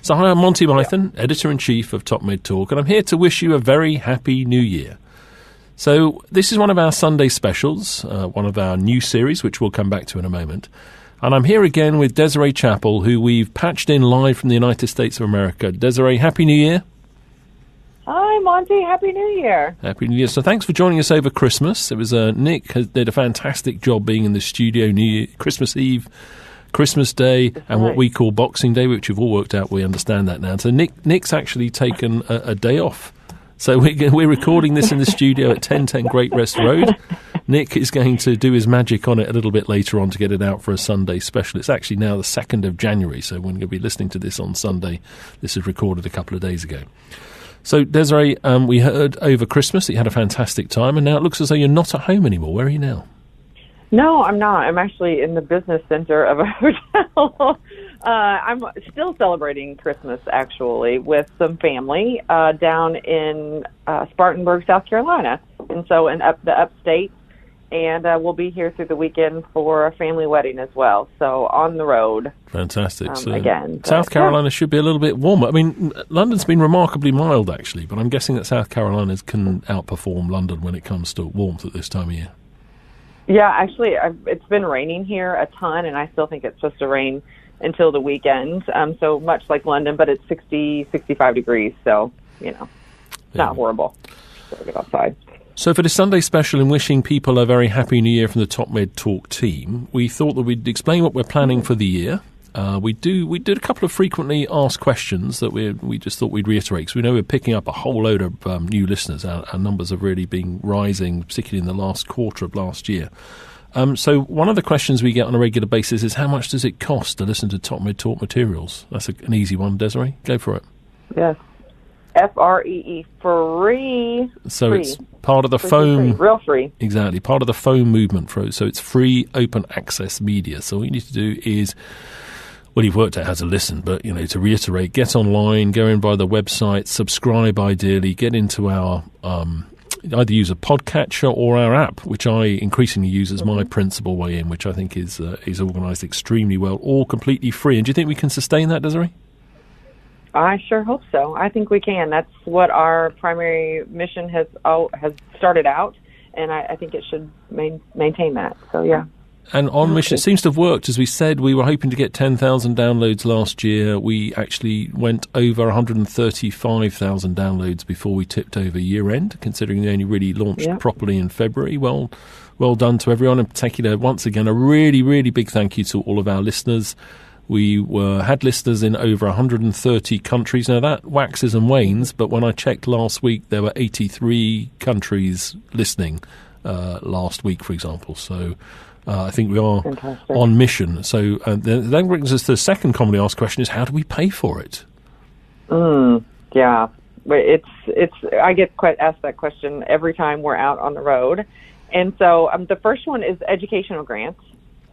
So hi, I'm Monty Mython, Editor-in-Chief of Top Med Talk, and I'm here to wish you a very happy new year. So this is one of our Sunday specials, one of our new series, which we'll come back to in a moment. And I'm here again with Desiree Chappell, who we've patched in live from the United States of America. Desiree, happy new year. Hi, Monty. Happy New Year. Happy New Year. So thanks for joining us over Christmas. It was Nick did a fantastic job being in the studio New Year, Christmas Eve, Christmas Day, and what we call Boxing Day, which you've all worked out. We understand that now. So Nick's actually taken a day off. So we're recording this in the studio at 1010 Great Rest Road. Nick is going to do his magic on it a little bit later on to get it out for a Sunday special. It's actually now the 2nd of January, so when you'll be listening to this on Sunday, this is recorded a couple of days ago. So, Desiree, we heard over Christmas that you had a fantastic time, and now it looks as though you're not at home anymore. Where are you now? No, I'm not. I'm actually in the business center of a hotel. I'm still celebrating Christmas, actually, with some family down in Spartanburg, South Carolina, and so in the upstate. And we'll be here through the weekend for a family wedding as well. So on the road. Fantastic. So again. South Carolina should be a little bit warmer. I mean, London's been remarkably mild, actually, but I'm guessing that South Carolina can outperform London when it comes to warmth at this time of year. Yeah, actually, it's been raining here a ton, and I still think it's supposed to rain until the weekend. So much like London, but it's 60, 65 degrees. So, it's not horrible. So get outside. So for the Sunday special and wishing people a very happy new year from the Top Med Talk team, we thought that we'd explain what we're planning for the year. We did a couple of frequently asked questions that we just thought we'd reiterate, because we know we're picking up a whole load of new listeners. Our numbers have really been rising, particularly in the last quarter of last year. So one of the questions we get on a regular basis is, how much does it cost to listen to Top Med Talk materials? That's an easy one, Desiree. Go for it. Yes. FREE, free. So free. It's part of the foam. Real free. Exactly, part of the foam movement. So it's free, open access media. So what you need to do is, well, you've worked out how to listen, but, to reiterate, get online, go in by the website, subscribe ideally, get into our, either use a podcatcher or our app, which I increasingly use as my principal way in, which I think is organised extremely well, all completely free. And do you think we can sustain that, Desiree? I sure hope so. I think we can. That's what our primary mission has started out, and I think it should maintain that. So, yeah. And on mission, it seems to have worked. As we said, we were hoping to get 10,000 downloads last year. We actually went over 135,000 downloads before we tipped over year-end, considering they only really launched properly in February. Well done to everyone, in particular, once again, a really, really big thank you to all of our listeners. We had listeners in over 130 countries. Now, that waxes and wanes, but when I checked last week, there were 83 countries listening last week, for example. So I think we are on mission. So that brings us to the second commonly asked question is, how do we pay for it? Yeah. I get asked that question every time we're out on the road. And so the first one is educational grants.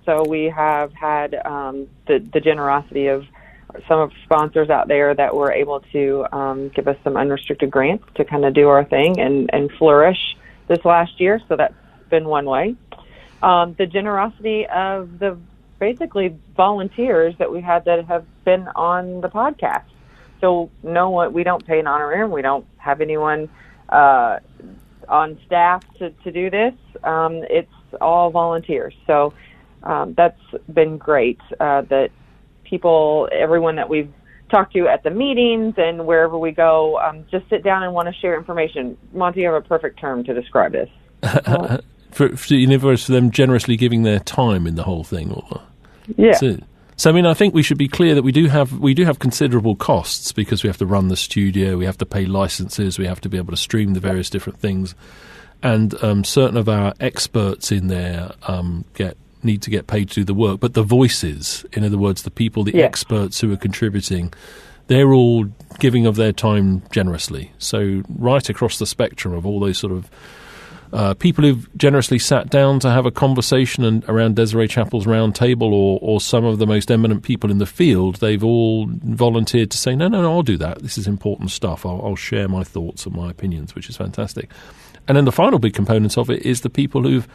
So we have had the generosity of some of the sponsors out there that were able to give us some unrestricted grants to kind of do our thing and flourish this last year. So that's been one way. The generosity of the basically volunteers that we had that have been on the podcast. So we don't pay an honorarium. We don't have anyone on staff to do this. It's all volunteers. So that's been great that everyone that we've talked to at the meetings and wherever we go, just sit down and want to share information. Monty, you have a perfect term to describe this. For them generously giving their time in the whole thing. Yeah. So I mean, I think we should be clear that we do have considerable costs, because we have to run the studio, we have to pay licenses, we have to be able to stream the various different things, and certain of our experts in there need to get paid to do the work. But the voices, in other words, the people, the experts who are contributing, they're all giving of their time generously. So right across the spectrum of all those sort of people who've generously sat down to have a conversation around Desiree Chappell's round table, or some of the most eminent people in the field, they've all volunteered to say, no, I'll do that. This is important stuff. I'll share my thoughts and my opinions, which is fantastic. And then the final big component of it is the people who've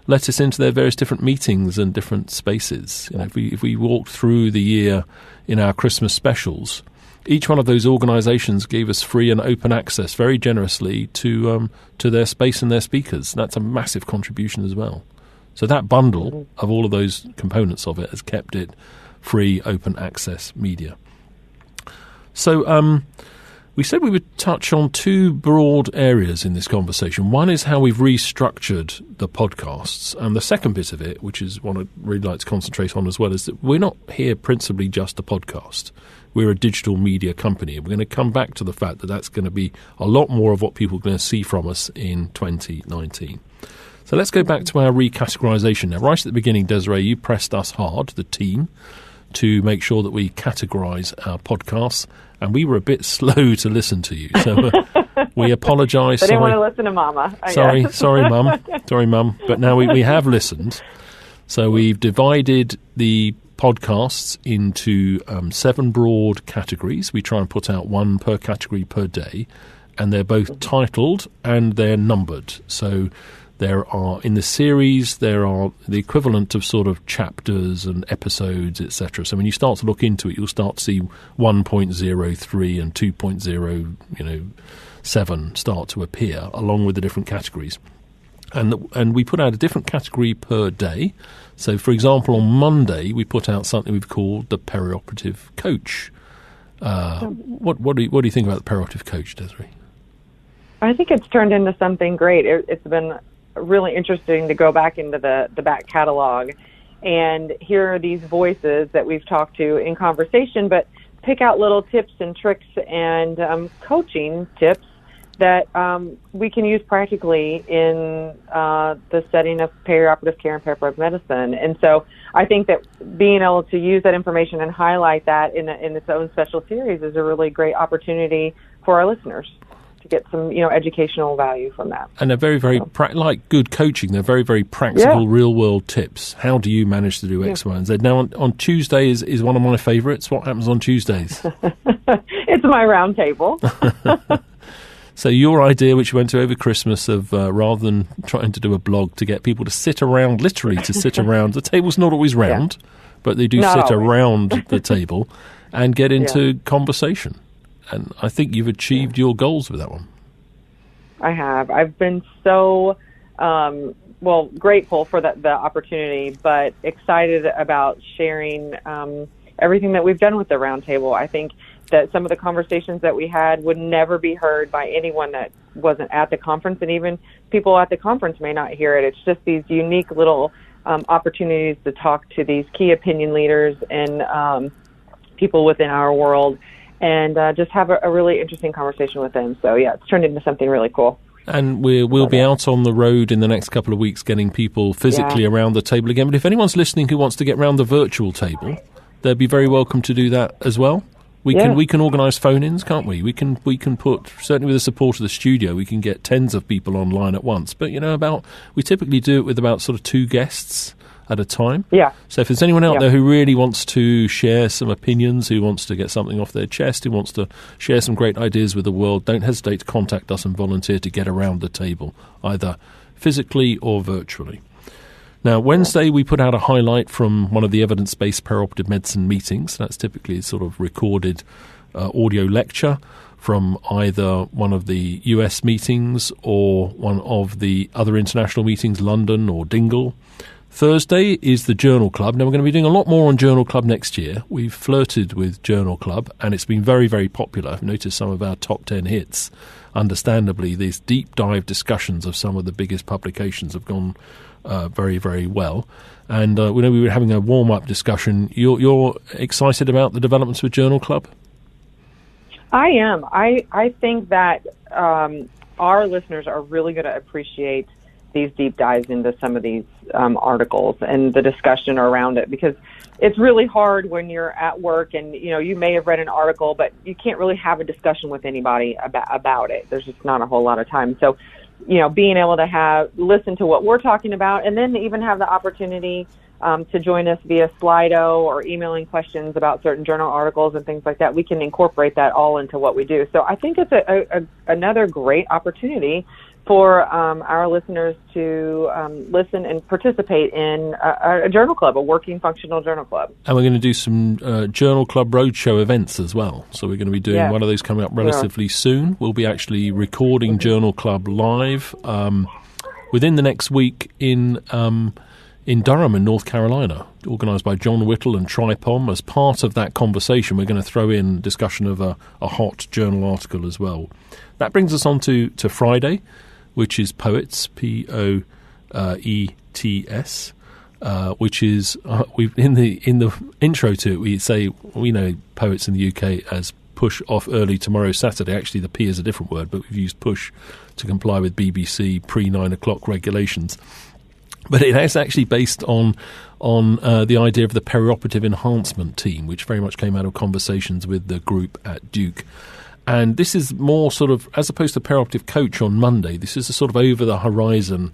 let us into their various different meetings and different spaces. If we walked through the year in our Christmas specials, each one of those organisations gave us free and open access very generously to their space and their speakers. That's a massive contribution as well. So that bundle of all of those components of it has kept it free, open access media. So we said we would touch on two broad areas in this conversation. One is how we've restructured the podcasts. And the second bit of it, which is what I'd really like to concentrate on as well, is that we're not here principally just a podcast. We're a digital media company. We're going to come back to the fact that that's going to be a lot more of what people are going to see from us in 2019. So let's go back to our recategorization. Now, right at the beginning, Desiree, you pressed us hard, the team, to make sure that we categorize our podcasts, and we were a bit slow to listen to you. So we apologize. I didn't want to listen to Mama. Sorry, Mum. But now we have listened. So we've divided the podcasts into 7 broad categories. We try and put out one per category per day, and they're both titled and they're numbered. So there are, in the series, there are the equivalent of sort of chapters and episodes, etc. So when you start to look into it, you'll start to see 1.03 and 2.0, 7 start to appear along with the different categories. And we put out a different category per day. So, for example, on Monday, we put out something we've called the Perioperative Coach. What do you think about the Perioperative Coach, Desiree? I think it's turned into something great. It's been really interesting to go back into the back catalog and hear these voices that we've talked to in conversation, but pick out little tips and tricks and coaching tips that we can use practically in the setting of perioperative care and perioperative medicine. And so I think that being able to use that information and highlight that in its own special series is a really great opportunity for our listeners to get some, educational value from that. And they're very, very, like good coaching, they're very, very practical, real-world tips. How do you manage to do X, Y, and Z? Now, on Tuesday is one of my favourites. What happens on Tuesdays? It's my round table. So your idea, which you went to over Christmas, of rather than trying to do a blog, to get people to sit around, literally to sit around. The table's not always round, but they do sit around the table and get into conversation. And I think you've achieved your goals with that one. I have. I've been so, grateful for the opportunity, but excited about sharing everything that we've done with the roundtable. I think that some of the conversations that we had would never be heard by anyone that wasn't at the conference, and even people at the conference may not hear it. It's just these unique little opportunities to talk to these key opinion leaders and people within our world, and just have a really interesting conversation with them. So, yeah, it's turned into something really cool. And we'll be out on the road in the next couple of weeks getting people physically around the table again. But if anyone's listening who wants to get around the virtual table, they'd be very welcome to do that as well. We can organise phone-ins, can't we? We can put, certainly with the support of the studio, we can get tens of people online at once. But we typically do it with about sort of 2 guests at a time. Yeah. So if there's anyone out there who really wants to share some opinions, who wants to get something off their chest, who wants to share some great ideas with the world, don't hesitate to contact us and volunteer to get around the table, either physically or virtually. Now, Wednesday, we put out a highlight from one of the evidence-based perioperative medicine meetings. That's typically a sort of recorded audio lecture from either one of the US meetings or one of the other international meetings, London or Dingle. Thursday is the Journal Club. Now, we're going to be doing a lot more on Journal Club next year. We've flirted with Journal Club, and it's been very, very popular. I've noticed some of our top 10 hits. Understandably, these deep dive discussions of some of the biggest publications have gone very, very well. And we were having a warm-up discussion. You're excited about the developments with Journal Club? I am. I think that our listeners are really going to appreciate these deep dives into some of these articles and the discussion around it, because it's really hard when you're at work and, you may have read an article, but you can't really have a discussion with anybody about it. There's just not a whole lot of time. So, being able to listen to what we're talking about, and then even have the opportunity to join us via Slido or emailing questions about certain journal articles and things like that, we can incorporate that all into what we do. So I think it's another great opportunity for our listeners to listen and participate in a journal club, a working functional journal club. And we're going to do some Journal Club Roadshow events as well. So we're going to be doing one of those coming up relatively soon. We'll be actually recording Journal Club live within the next week in Durham in North Carolina, organised by John Whittle and Tripom. As part of that conversation, we're going to throw in discussion of a hot journal article as well. That brings us on to Friday, which is Poets, Poets, which is we've in the intro to it we say we know Poets in the UK as push off early tomorrow Saturday. Actually, the P is a different word, but we've used push to comply with BBC pre-9 o'clock regulations. But it is actually based on the idea of the perioperative enhancement team, which very much came out of conversations with the group at Duke. And this is more sort of, as opposed to perioperative coach on Monday, this is a sort of over-the-horizon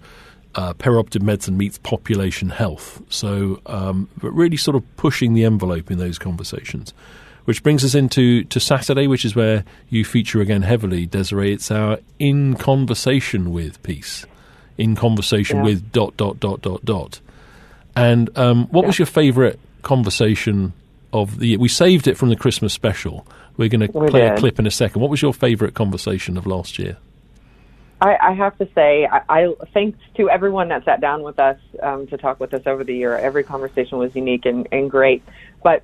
perioperative medicine meets population health. So but really sort of pushing the envelope in those conversations. Which brings us into Saturday, which is where you feature again heavily, Desiree. It's our In Conversation With piece. In conversation with ... And what was your favourite conversation of the year? We saved it from the Christmas special. We're going to play a clip in a second. What was your favourite conversation of last year? I have to say, I thanks to everyone that sat down with us to talk with us over the year. Every conversation was unique and great. But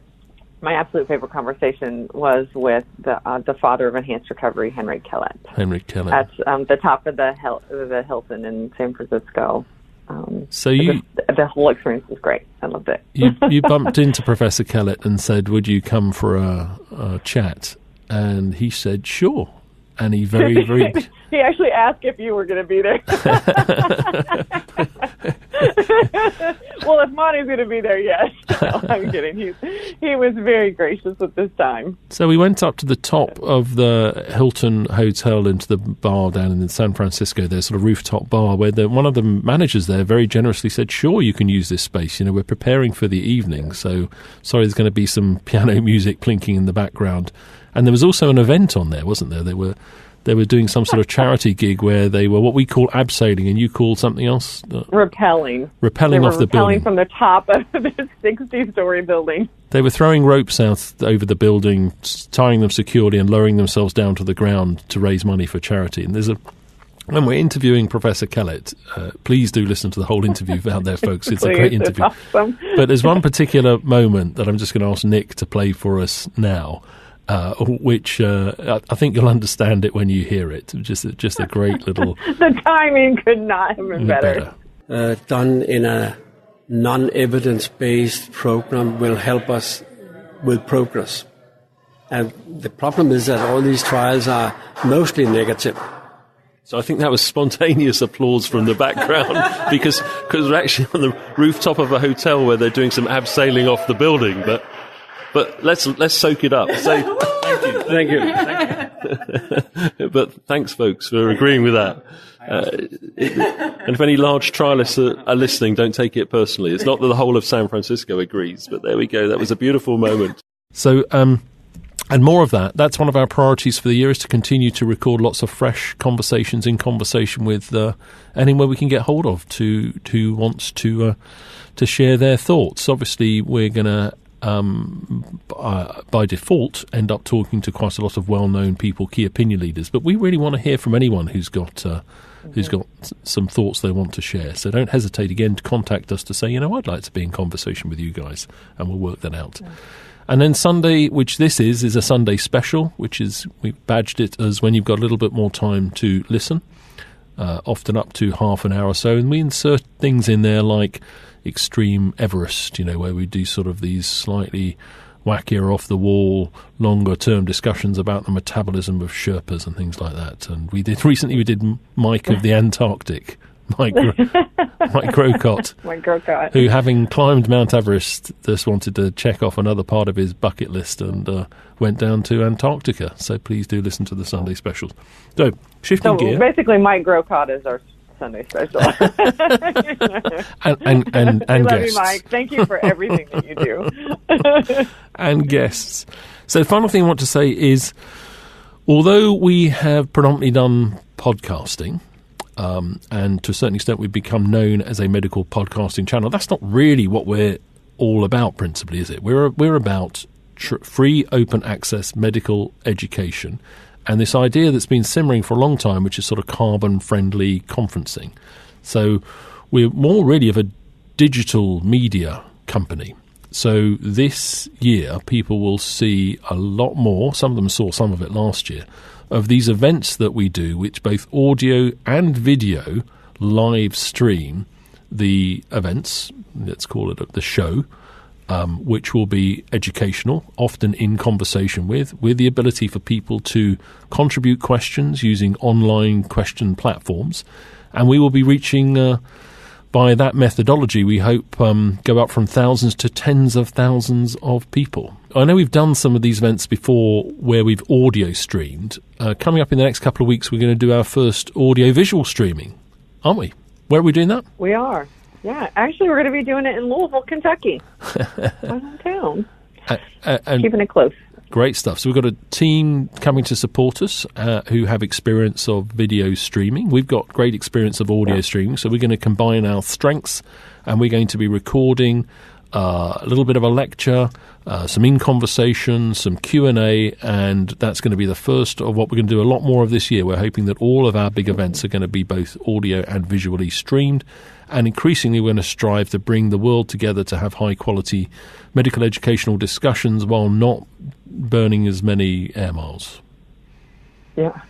my absolute favorite conversation was with the father of enhanced recovery, Henrik Kellett. Henrik Kellett. At the top of the Hilton in San Francisco. So the whole experience was great. I loved it. You bumped into Professor Kellett and said, "Would you come for a chat?" And he said, "Sure." And he very, very... He actually asked if you were going to be there. Well, if Monty's going to be there, yes. No, I'm kidding. He was very gracious with this time. So we went up to the top of the Hilton Hotel into the bar down in San Francisco, their sort of rooftop bar, where one of the managers there very generously said, "Sure, you can use this space. You know, we're preparing for the evening, so sorry, there's going to be some piano music plinking in the background." And there was also an event on there, wasn't there? They were doing some sort of charity gig where they were what we call abseiling, and you called something else? Rappelling. Rappelling off the building. Rappelling from the top of the 60-story building. They were throwing ropes out over the building, tying them securely and lowering themselves down to the ground to raise money for charity. And when we're interviewing Professor Kellett, please do listen to the whole interview out there, folks. It's a great interview. It's awesome. But there's one particular moment that I'm just going to ask Nick to play for us now. Which I think you'll understand it when you hear it. Just a great little... The timing could not have been better. Done in a non-evidence-based program will help us with progress. And the problem is that all these trials are mostly negative. So I think that was spontaneous applause from the background because we're actually on the rooftop of a hotel where they're doing some abseiling off the building, But let's soak it up. Say thank you. But thanks, folks, for agreeing with that. And if any large trialists are listening, don't take it personally. It's not that the whole of San Francisco agrees, but there we go. That was a beautiful moment. So, and more of that. That's one of our priorities for the year, is to continue to record lots of fresh conversations in conversation with anyone we can get hold of who wants to share their thoughts. Obviously, we're going to by default end up talking to quite a lot of well-known people, key opinion leaders, but we really want to hear from anyone who's got some thoughts they want to share. So don't hesitate again to contact us to say, I'd like to be in conversation with you guys, and we'll work that out. Yeah. And then Sunday, which this is a Sunday special, which is, we've badged it as when you've got a little bit more time to listen, often up to half an hour or so, and we insert things in there like Extreme Everest, where we do sort of these slightly wackier, off-the-wall, longer-term discussions about the metabolism of Sherpas and things like that. And we did Mike of the Antarctic, Mike Grocott, who, having climbed Mount Everest, just wanted to check off another part of his bucket list and went down to Antarctica. So please do listen to the Sunday specials. So, shifting gear. Basically, Mike Grocott is our Sunday special. and we love guests. You, Mike. Thank you for everything that you do. And guests. So the final thing I want to say is, although we have predominantly done podcasting, and to a certain extent we've become known as a medical podcasting channel. That's not really what we're all about principally, is it? We're about free open access medical education, and this idea that's been simmering for a long time, which is sort of carbon friendly conferencing. So we're more really of a digital media company. So this year people will see a lot more, some of them saw some of it last year, of these events that we do, which both audio and video live stream the events, let's call it the show, which will be educational, often in conversation with the ability for people to contribute questions using online question platforms. And we will be reaching, by that methodology, we hope, go up from thousands to tens of thousands of people. I know we've done some of these events before where we've audio streamed. Coming up in the next couple of weeks, we're going to do our first audio-visual streaming, aren't we? Where are we doing that? We are. Yeah, actually, we're going to be doing it in Louisville, Kentucky. Downtown. And keeping it close. Great stuff. So we've got a team coming to support us who have experience of video streaming. We've got great experience of audio streaming, so we're going to combine our strengths, and we're going to be recording a little bit of a lecture, some in-conversation, some Q&A, and that's going to be the first of what we're going to do a lot more of this year. We're hoping that all of our big events are going to be both audio and visually streamed, and increasingly we're going to strive to bring the world together to have high-quality medical educational discussions while not burning as many air miles. Yeah,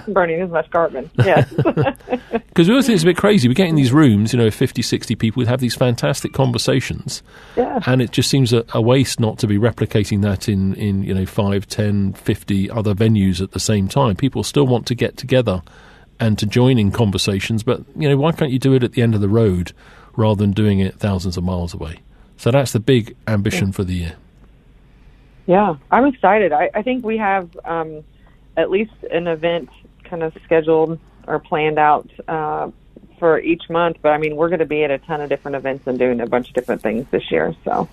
burning as much carbon, yes. Because we always think it's a bit crazy. We get in these rooms, 50, 60 people, we have these fantastic conversations, and it just seems a waste not to be replicating that in 5, 10, 50 other venues at the same time. People still want to get together and to join in conversations, but why can't you do it at the end of the road rather than doing it thousands of miles away? So that's the big ambition for the year. Yeah, I'm excited. I think we have at least an event kind of scheduled or planned out for each month. But, I mean, we're going to be at a ton of different events and doing a bunch of different things this year. So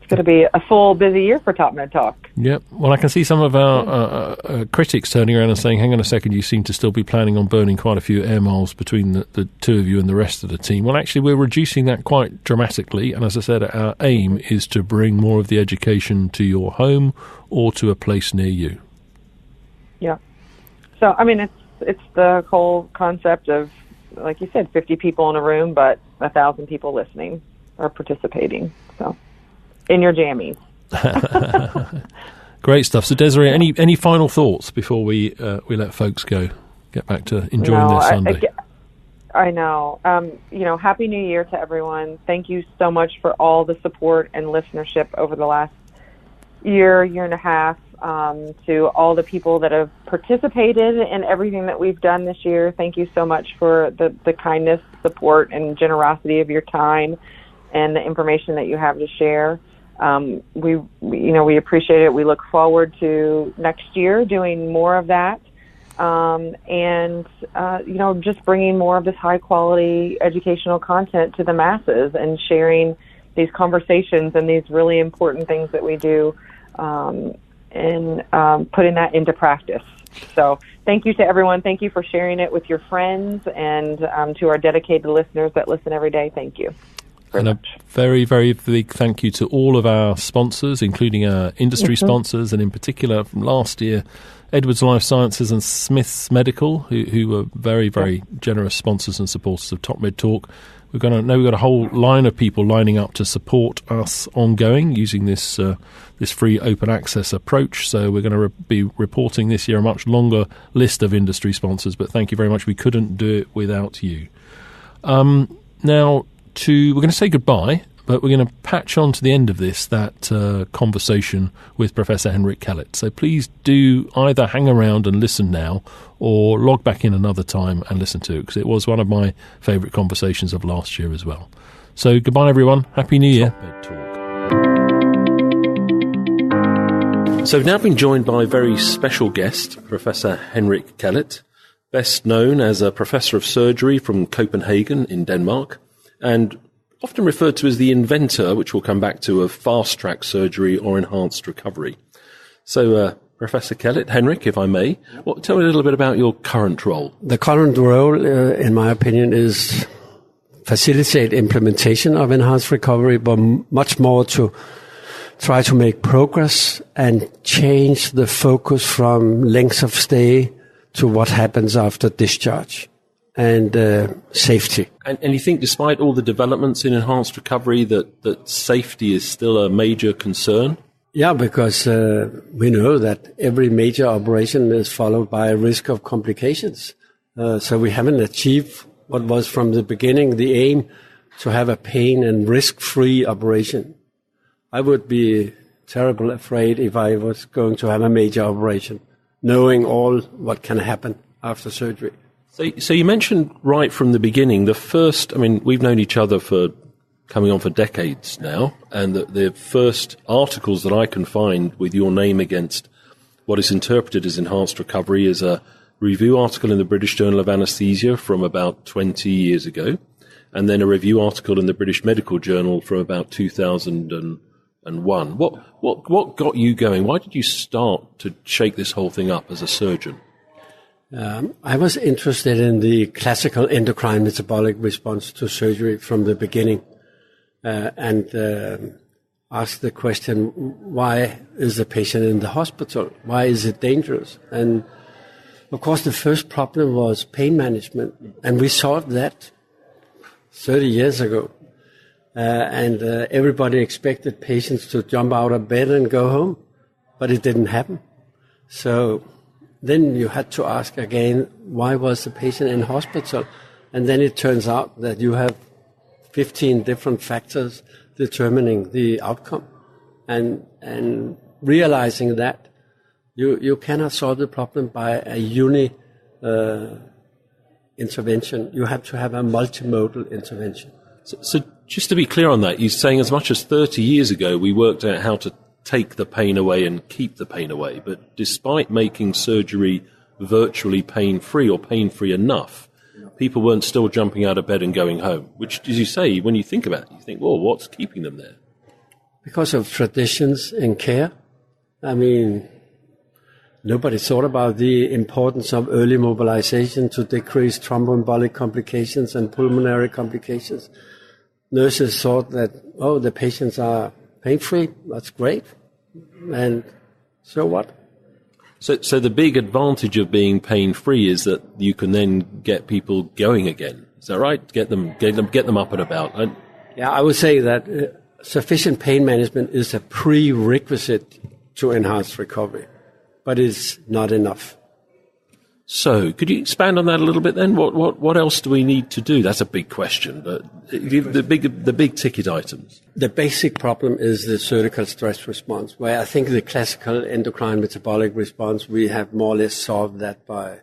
it's going to be a full, busy year for Top Med Talk. Yep. Well, I can see some of our critics turning around and saying, hang on a second, you seem to still be planning on burning quite a few air miles between the two of you and the rest of the team. Well, actually, we're reducing that quite dramatically. And as I said, our aim is to bring more of the education to your home or to a place near you. Yeah. So, I mean, it's the whole concept of, like you said, 50 people in a room, but 1,000 people listening or participating. So, in your jammies. Great stuff. So, Desiree, any final thoughts before we let folks go? Get back to enjoying their Sunday. I know. Happy New Year to everyone. Thank you so much for all the support and listenership over the last year and a half. To all the people that have participated in everything that we've done this year. Thank you so much for the kindness, support, and generosity of your time and the information that you have to share. We appreciate it. We look forward to next year doing more of that. Just bringing more of this high quality educational content to the masses and sharing these conversations and these really important things that we do, and putting that into practice. So thank you to everyone. Thank you for sharing it with your friends, and to our dedicated listeners that listen every day. Thank you. And a very, very big thank you to all of our sponsors, including our industry sponsors, and in particular from last year, Edwards Life Sciences and Smiths Medical, who were very, very generous sponsors and supporters of Top Med Talk. We've got a whole line of people lining up to support us ongoing using this free open access approach. So we're going to be reporting this year a much longer list of industry sponsors. But thank you very much. We couldn't do it without you. Now, we're going to say goodbye, but we're going to patch on to the end of that conversation with Professor Henrik Kellett. So please do either hang around and listen now or log back in another time and listen to it, because it was one of my favourite conversations of last year as well. So goodbye, everyone. Happy New Year. So we've now been joined by a very special guest, Professor Henrik Kellett, best known as a professor of surgery from Copenhagen in Denmark, and often referred to as the inventor, which we'll come back to, of fast-track surgery or enhanced recovery. So, Professor Kellett, Henrik, if I may, tell me a little bit about your current role. The current role, in my opinion, is facilitate implementation of enhanced recovery, but much more to try to make progress and change the focus from length of stay to what happens after discharge and safety. And you think despite all the developments in enhanced recovery that safety is still a major concern? Yeah, because we know that every major operation is followed by a risk of complications. So we haven't achieved what was from the beginning the aim to have a pain and risk-free operation. I would be terribly afraid if I was going to have a major operation, knowing all what can happen after surgery. So you mentioned right from the beginning, we've known each other for coming on for decades now, and the first articles that I can find with your name against what is interpreted as enhanced recovery is a review article in the British Journal of Anaesthesia from about 20 years ago, and then a review article in the British Medical Journal from about 2001. What got you going? Why did you start to shake this whole thing up as a surgeon? I was interested in the classical endocrine metabolic response to surgery from the beginning. And ask the question, why is the patient in the hospital? Why is it dangerous? And of course, the first problem was pain management, and we solved that 30 years ago. And everybody expected patients to jump out of bed and go home, but it didn't happen. So then you had to ask again, why was the patient in hospital? And then it turns out that you have 15 different factors determining the outcome. And realizing that you cannot solve the problem by a intervention. You have to have a multimodal intervention. So just to be clear on that, you're saying as much as 30 years ago we worked out how to take the pain away and keep the pain away, but despite making surgery virtually pain-free or pain-free enough, people weren't still jumping out of bed and going home, which, as you say, when you think about it, you think, well, what's keeping them there? Because of traditions in care. I mean, nobody thought about the importance of early mobilization to decrease thromboembolic complications and pulmonary complications. Nurses thought that, the patients are pain-free, that's great, and so what? So the big advantage of being pain-free is that you can then get people going again. Is that right? Get them up and about. Yeah, I would say that sufficient pain management is a prerequisite to enhanced recovery, but it's not enough. So, could you expand on that a little bit then? What else do we need to do? That's a big question, but the big ticket items. The basic problem is the surgical stress response, where I think the classical endocrine metabolic response, we have more or less solved that by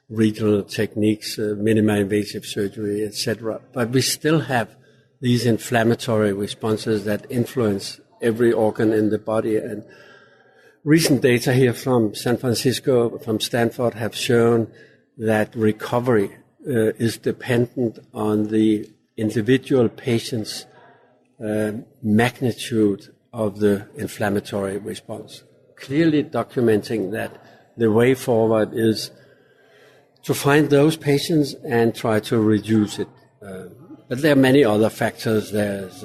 regional techniques, minimally invasive surgery, etc. But we still have these inflammatory responses that influence every organ in the body. And recent data here from San Francisco, from Stanford, have shown that recovery is dependent on the individual patient's magnitude of the inflammatory response. Clearly documenting that the way forward is to find those patients and try to reduce it. But there are many other factors. There's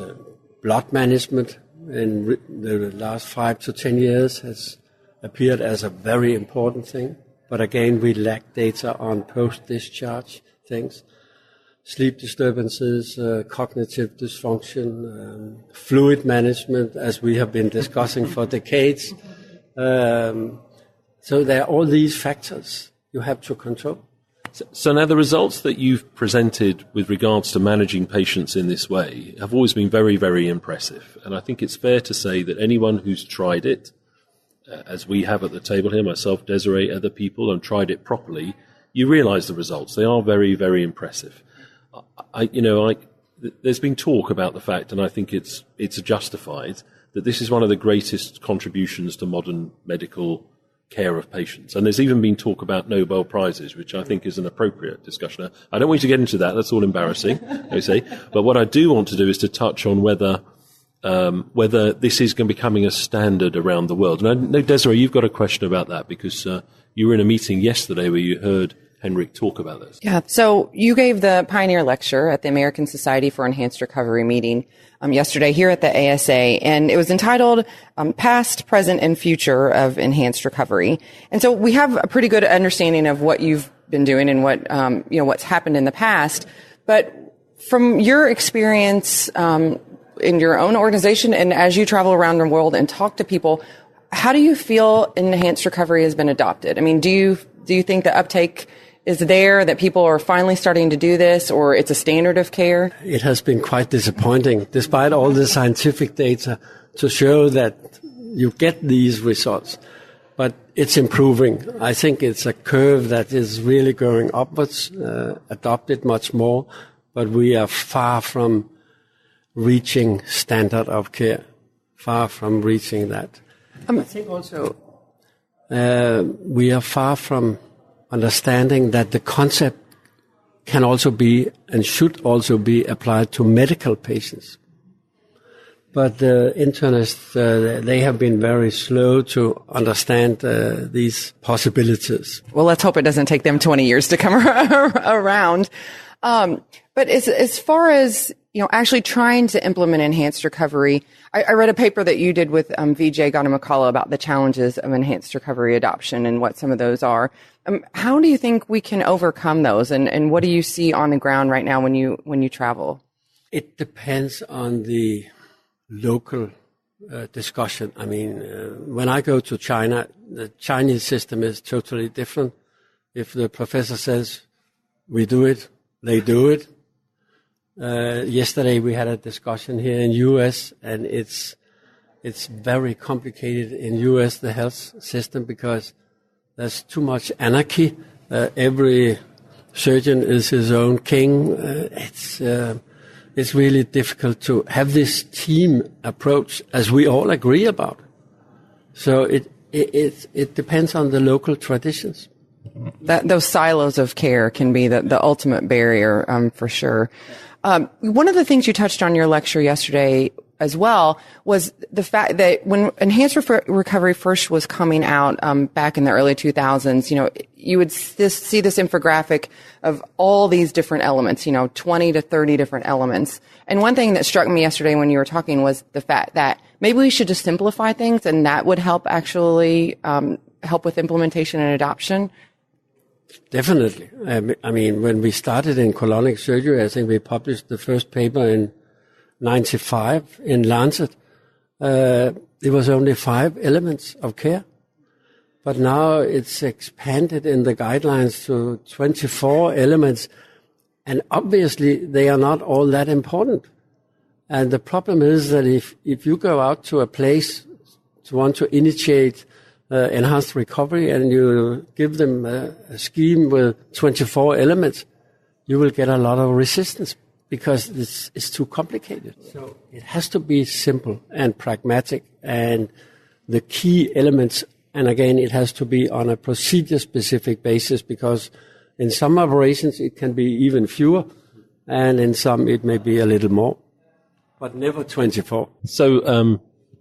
blood management. In the last 5 to 10 years has appeared as a very important thing. But again, we lack data on post-discharge things. Sleep disturbances, cognitive dysfunction, fluid management, as we have been discussing for decades. So there are all these factors you have to control. So now the results that you've presented with regards to managing patients in this way have always been very, very impressive. And I think it's fair to say that anyone who's tried it, as we have at the table here, myself, Desiree, other people, and tried it properly, you realize the results. They are very, very impressive. There's been talk about the fact, and I think it's justified, that this is one of the greatest contributions to modern medical care of patients. And there's even been talk about Nobel Prizes, which I think is an appropriate discussion. I don't want you to get into that. That's all embarrassing, I say. But what I do want to do is to touch on whether whether this is becoming a standard around the world. And I know, Desiree, you've got a question about that because you were in a meeting yesterday where you heard Henrik talk about this. Yeah. So you gave the pioneer lecture at the American Society for Enhanced Recovery meeting yesterday here at the ASA, and it was entitled Past, Present, and Future of Enhanced Recovery. And so we have a pretty good understanding of what you've been doing and what what's happened in the past. But from your experience in your own organization and as you travel around the world and talk to people, how do you feel enhanced recovery has been adopted? I mean, do you think the uptake is there, that people are finally starting to do this, or it's a standard of care? It has been quite disappointing, despite all the scientific data to show that you get these results. But it's improving. I think it's a curve that is really going upwards, adopted much more, but we are far from reaching standard of care, far from reaching that. I think also we are far from understanding that the concept can also be and should also be applied to medical patients. But the internists, they have been very slow to understand these possibilities. Well, let's hope it doesn't take them 20 years to come around. But as far as, actually trying to implement enhanced recovery, I read a paper that you did with Vijay Ganamakala about the challenges of enhanced recovery adoption and what some of those are. How do you think we can overcome those, and what do you see on the ground right now when you travel? It depends on the local discussion. I mean, when I go to China, the Chinese system is totally different. If the professor says we do it, they do it. Yesterday we had a discussion here in US, and it's very complicated in US, the health system, because there's too much anarchy. Every surgeon is his own king. It's really difficult to have this team approach, as we all agree about. So it depends on the local traditions. Those silos of care can be the ultimate barrier, for sure. One of the things you touched on in your lecture yesterday as well was the fact that when enhanced recovery first was coming out back in the early 2000s, you would see this infographic of all these different elements, 20 to 30 different elements. And one thing that struck me yesterday when you were talking was the fact that maybe we should just simplify things, and that would help actually help with implementation and adoption. Definitely. I mean, when we started in colonic surgery, I think we published the first paper in 95 in Lancet. It was only 5 elements of care. But now it's expanded in the guidelines to 24 elements. And obviously, they are not all that important. And the problem is that if you go out to a place to want to initiate enhanced recovery and you give them a scheme with 24 elements, you will get a lot of resistance because this is too complicated. So it has to be simple and pragmatic, and the key elements, and again, it has to be on a procedure-specific basis, because in some operations it can be even fewer, and in some it may be a little more, but never 24. So,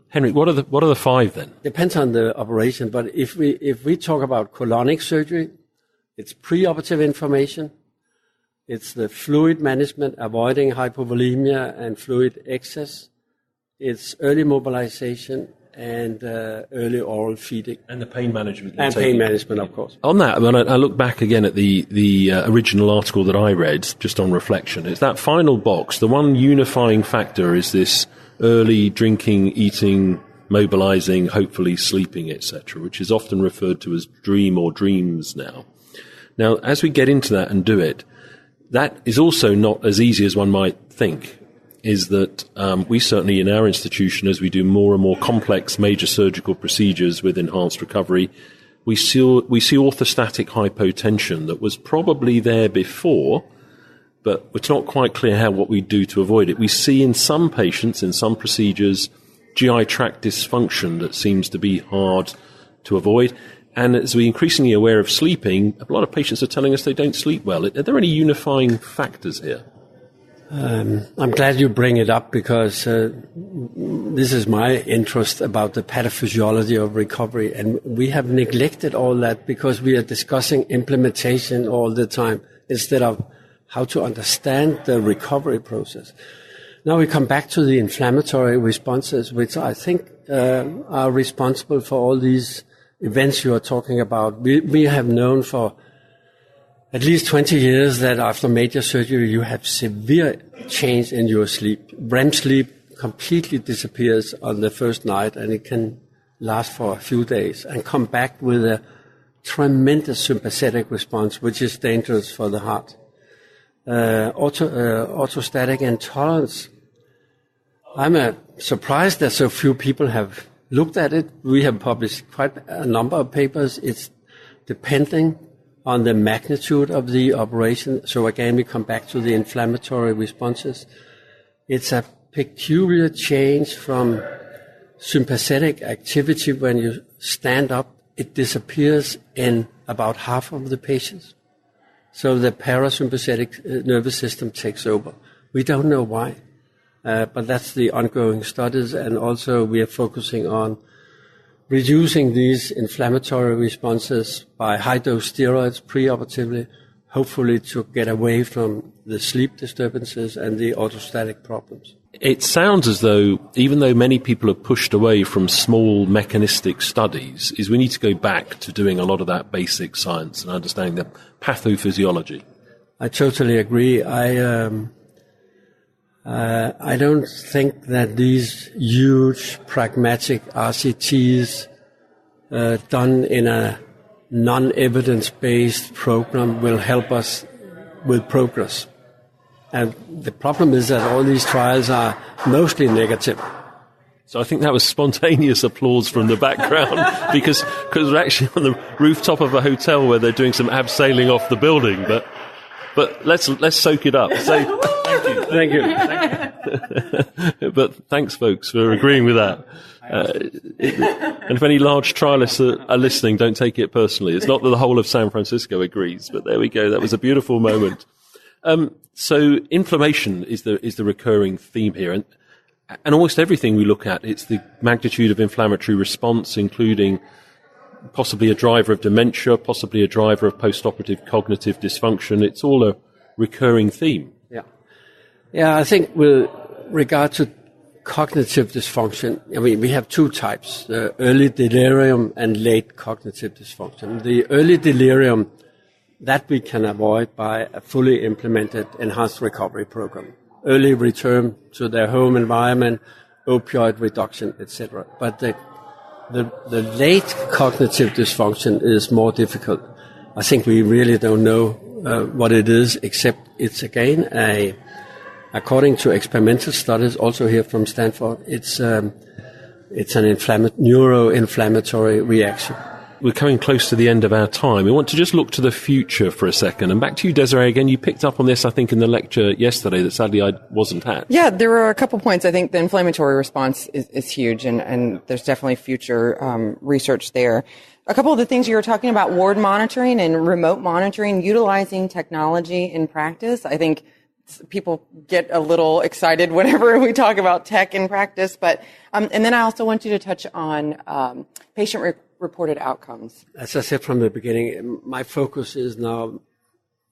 Henrik, what are the 5 then? Depends on the operation, but if we talk about colonic surgery, it's preoperative information, it's the fluid management, avoiding hypovolemia and fluid excess, it's early mobilization, and early oral feeding. And the pain management. And pain management, of course. On that, when I look back again at the original article that I read, just on reflection, it's that final box, the one unifying factor is this early drinking, eating, mobilizing, hopefully sleeping, etc., which is often referred to as dream or dreams now. Now, as we get into that and do it, that is also not as easy as one might think, is that we certainly in our institution, as we do more and more complex major surgical procedures with enhanced recovery, we see orthostatic hypotension that was probably there before, but it's not quite clear what we do to avoid it. We see in some patients, in some procedures, GI tract dysfunction that seems to be hard to avoid. And as we're increasingly aware of sleeping, a lot of patients are telling us they don't sleep well. Are there any unifying factors here? I'm glad you bring it up because this is my interest about the pathophysiology of recovery. And we have neglected all that because we are discussing implementation all the time instead of how to understand the recovery process. Now we come back to the inflammatory responses, which I think are responsible for all these events you are talking about. We have known for at least 20 years that after major surgery you have severe change in your sleep. REM sleep completely disappears on the first night and it can last for a few days and come back with a tremendous sympathetic response, which is dangerous for the heart. Orthostatic intolerance. I'm surprised that so few people have looked at it. We have published quite a number of papers. It's depending on the magnitude of the operation. So again, we come back to the inflammatory responses. It's a peculiar change from sympathetic activity. When you stand up, it disappears in about half of the patients. So the parasympathetic nervous system takes over. We don't know why, but that's the ongoing studies. And also we are focusing on reducing these inflammatory responses by high-dose steroids preoperatively, hopefully to get away from the sleep disturbances and the orthostatic problems. It sounds as though, even though many people have pushed away from small mechanistic studies, is we need to go back to doing a lot of that basic science and understanding the pathophysiology. I totally agree. I don't think that these huge pragmatic RCTs done in a non-evidence-based program will help us with progress. And the problem is that all these trials are mostly negative. So I think that was spontaneous applause from the background because we're actually on the rooftop of a hotel where they're doing some abseiling off the building. But let's soak it up. So thank you. But thanks, folks, for agreeing with that. And if any large trialists are listening, don't take it personally. It's not that the whole of San Francisco agrees, but there we go. That was a beautiful moment. So inflammation is the recurring theme here, and almost everything we look at, it's the magnitude of inflammatory response, including possibly a driver of dementia, possibly a driver of post-operative cognitive dysfunction. It's all a recurring theme. Yeah, I think with regard to cognitive dysfunction, I mean, we have two types, early delirium and late cognitive dysfunction. The early delirium, that we can avoid by a fully implemented enhanced recovery program. Early return to their home environment, opioid reduction, etc. But the late cognitive dysfunction is more difficult. I think we really don't know what it is, except it's again according to experimental studies, also here from Stanford, it's an neuroinflammatory reaction. We're coming close to the end of our time. We want to just look to the future for a second. And back to you, Desiree, again. You picked up on this, I think, in the lecture yesterday that sadly I wasn't at. Yeah, there were a couple points. I think the inflammatory response is huge, and there's definitely future research there. A couple of the things you were talking about, ward monitoring and remote monitoring, utilizing technology in practice. I think people get a little excited whenever we talk about tech in practice, but and then I also want you to touch on patient-reported outcomes. As I said from the beginning, my focus is now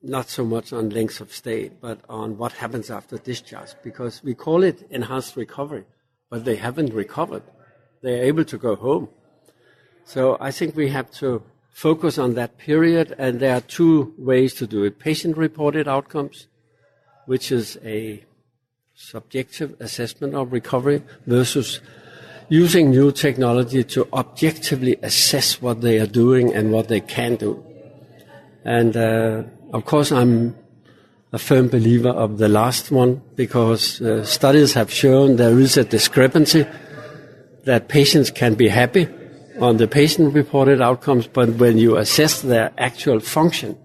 not so much on length of stay, but on what happens after discharge, because we call it enhanced recovery, but they haven't recovered. They're able to go home. So I think we have to focus on that period, and there are two ways to do it. Patient-reported outcomes, which is a subjective assessment of recovery, versus using new technology to objectively assess what they are doing and what they can do. And of course, I'm a firm believer of the last one, because studies have shown there is a discrepancy that patients can be happy on the patient-reported outcomes, but when you assess their actual function,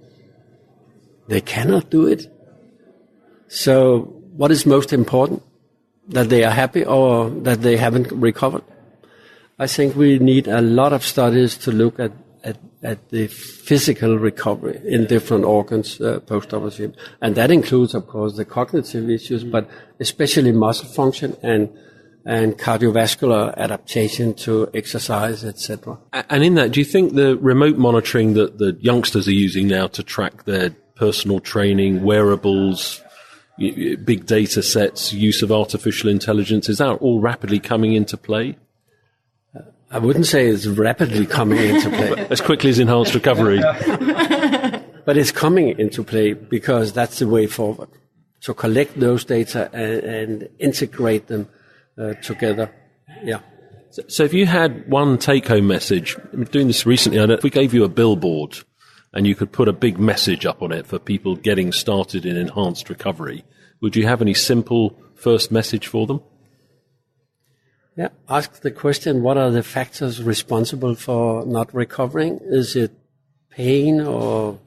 they cannot do it. So what is most important? That they are happy or that they haven't recovered? I think we need a lot of studies to look at at the physical recovery in different organs post-operative. And that includes, of course, the cognitive issues, but especially muscle function and cardiovascular adaptation to exercise, etc. And in that, do you think the remote monitoring that the youngsters are using now to track their personal training, wearables, big data sets, use of artificial intelligence, is that all rapidly coming into play? I wouldn't say it's rapidly coming into play. As quickly as enhanced recovery. But it's coming into play because that's the way forward. To collect those data and integrate them together. Yeah. So if you had one take-home message, I'm doing this recently, if we gave you a billboard and you could put a big message up on it for people getting started in enhanced recovery, would you have any simple first message for them? Yeah, ask the question, what are the factors responsible for not recovering? Is it pain or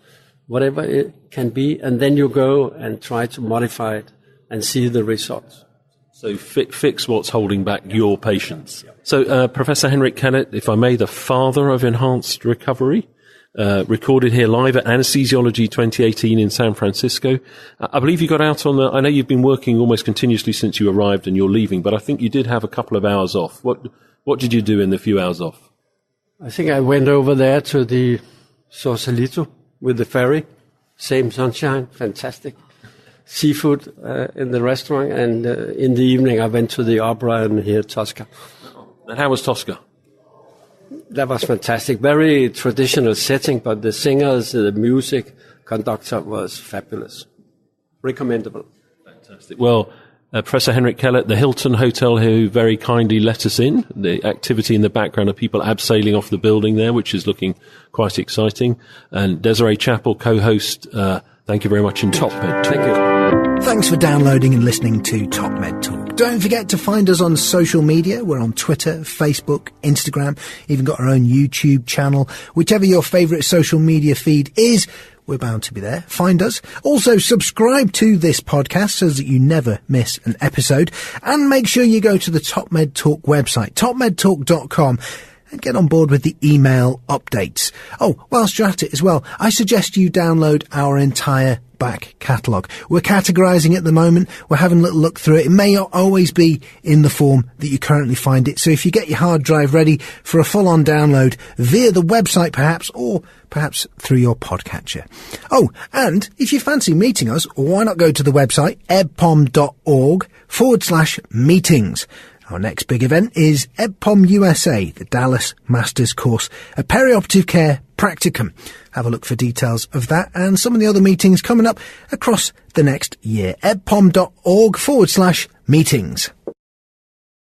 whatever it can be? And then you go and try to modify it and see the results. So fix what's holding back your patients. So Professor Henrik Kellett, if I may, the father of enhanced recovery, recorded here live at Anesthesiology 2018 in San Francisco. I believe you got out I know you've been working almost continuously since you arrived and you're leaving, but I think you did have a couple of hours off. What did you do in the few hours off? I think I went over there to the Sausalito with the ferry. Same sunshine, fantastic. Seafood in the restaurant, and in the evening I went to the opera and here Tosca. And how was Tosca? That was fantastic. Very traditional setting, but the singers, the music, conductor was fabulous. Recommendable. Fantastic. Well, Professor Henrik Kellett, the Hilton Hotel, who very kindly let us in. The activity in the background of people abseiling off the building there, which is looking quite exciting. And Desiree Chappell, co-host, thank you very much in Top Med Talk. Thank you. Thanks for downloading and listening to Top Med Talk. Don't forget to find us on social media. We're on Twitter, Facebook, Instagram, even got our own YouTube channel. Whichever your favourite social media feed is, we're bound to be there. Find us. Also, subscribe to this podcast so that you never miss an episode. And make sure you go to the Top Med Talk website, topmedtalk.com. and get on board with the email updates. Oh, whilst you're at it as well, I suggest you download our entire back catalogue. We're categorising it at the moment. We're having a little look through it. It may not always be in the form that you currently find it. So if you get your hard drive ready for a full-on download via the website perhaps, or perhaps through your podcatcher. Oh, and if you fancy meeting us, why not go to the website ebpom.org/meetings. Our next big event is EBPOM USA, the Dallas Masters Course, a perioperative care practicum. Have a look for details of that and some of the other meetings coming up across the next year. ebpom.org/meetings.